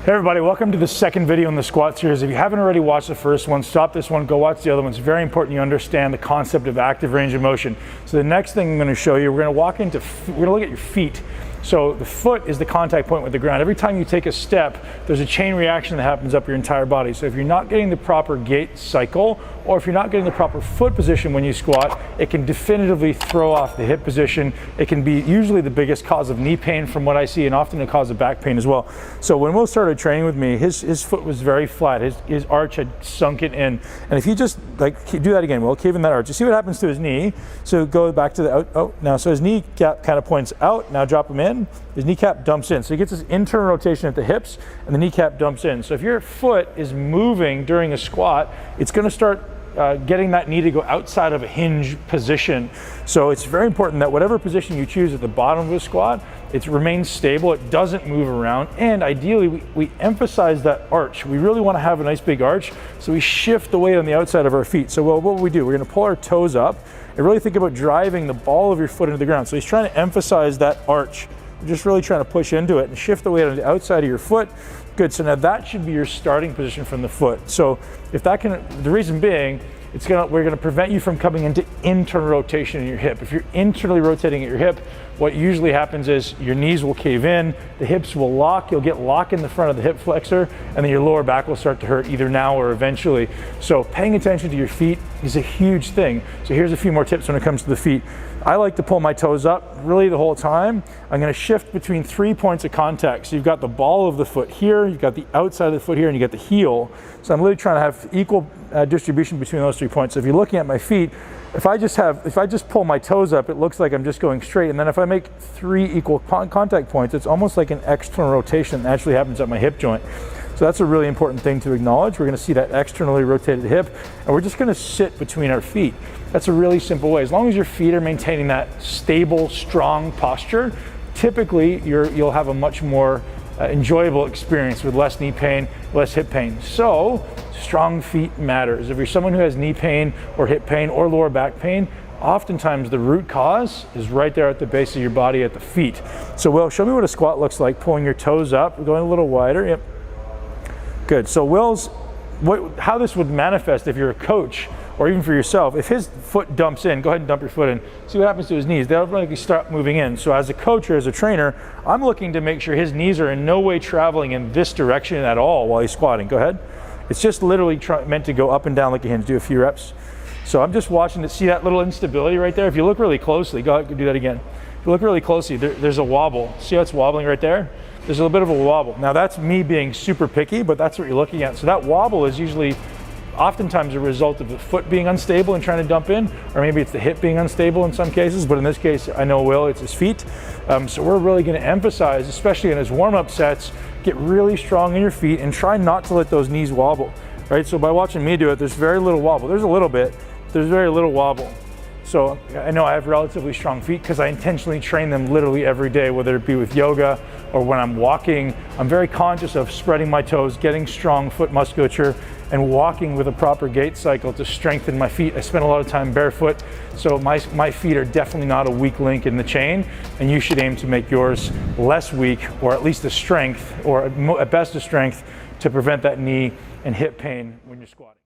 Hey everybody, welcome to the second video in the squat series. If you haven't already watched the first one, stop this one, go watch the other one. It's very important you understand the concept of active range of motion. So the next thing I'm going to show you, we're going to look at your feet. So the foot is the contact point with the ground. Every time you take a step, there's a chain reaction that happens up your entire body. So if you're not getting the proper gait cycle, or if you're not getting the proper foot position when you squat, it can definitively throw off the hip position. It can be usually the biggest cause of knee pain from what I see, and often a cause of back pain as well. So when Will started training with me, his foot was very flat. His arch had sunken in. And if you just do that again, Will, cave in that arch. You see what happens to his knee? So go back to the now, so his kneecap kind of points out. Now drop him in. His kneecap dumps in. So he gets this internal rotation at the hips, and the kneecap dumps in. So if your foot is moving during a squat, it's going to start getting that knee to go outside of a hinge position. So it's very important that whatever position you choose at the bottom of the squat, it remains stable, it doesn't move around, and ideally we emphasize that arch. We really want to have a nice big arch, so we shift the weight on the outside of our feet. So what will we do? We're going to pull our toes up and really think about driving the ball of your foot into the ground. So he's trying to emphasize that arch. We're just really trying to push into it and shift the weight on the outside of your foot. Good, so now that should be your starting position from the foot. So if that can, the reason being, we're gonna prevent you from coming into internal rotation in your hip. If you're internally rotating at your hip, what usually happens is your knees will cave in, the hips will lock, you'll get lock in the front of the hip flexor, and then your lower back will start to hurt either now or eventually. So paying attention to your feet is a huge thing. So here's a few more tips when it comes to the feet. I like to pull my toes up really the whole time. I'm gonna shift between 3 points of contact. So you've got the ball of the foot here, you've got the outside of the foot here, and you got the heel. So I'm really trying to have equal distribution between those 3 points. So if you're looking at my feet, if I just pull my toes up, it looks like I'm just going straight. And then if I make 3 equal contact points, it's almost like an external rotation that actually happens at my hip joint. So that's a really important thing to acknowledge. We're going to see that externally rotated hip, and we're just going to sit between our feet. That's a really simple way. As long as your feet are maintaining that stable, strong posture, typically you'll have a much more enjoyable experience with less knee pain, less hip pain. So strong feet matters. If you're someone who has knee pain or hip pain or lower back pain, oftentimes the root cause is right there at the base of your body at the feet. So Will, show me what a squat looks like, pulling your toes up, going a little wider. Yep. Good. So how this would manifest if you're a coach or even for yourself, if his foot dumps in, go ahead and dump your foot in, see what happens to his knees. They'll automatically start moving in. So as a coach or as a trainer, I'm looking to make sure his knees are in no way traveling in this direction at all while he's squatting. Go ahead. It's just literally meant to go up and down like a hinge. Do a few reps. So I'm just watching to see that little instability right there. If you look really closely, go ahead and do that again. If you look really closely, there's a wobble. See how it's wobbling right there? There's a little bit of a wobble. Now that's me being super picky, but that's what you're looking at. So that wobble is usually oftentimes a result of the foot being unstable and trying to dump in, or maybe it's the hip being unstable in some cases, but in this case, I know Will, it's his feet. So we're really gonna emphasize, especially in his warm-up sets, get really strong in your feet and try not to let those knees wobble, right? So by watching me do it, there's very little wobble. There's a little bit, there's very little wobble. So I know I have relatively strong feet because I intentionally train them literally every day, whether it be with yoga or when I'm walking. I'm very conscious of spreading my toes, getting strong foot musculature, and walking with a proper gait cycle to strengthen my feet. I spend a lot of time barefoot, so my feet are definitely not a weak link in the chain, and you should aim to make yours less weak, or at least a strength, or at best a strength, to prevent that knee and hip pain when you're squatting.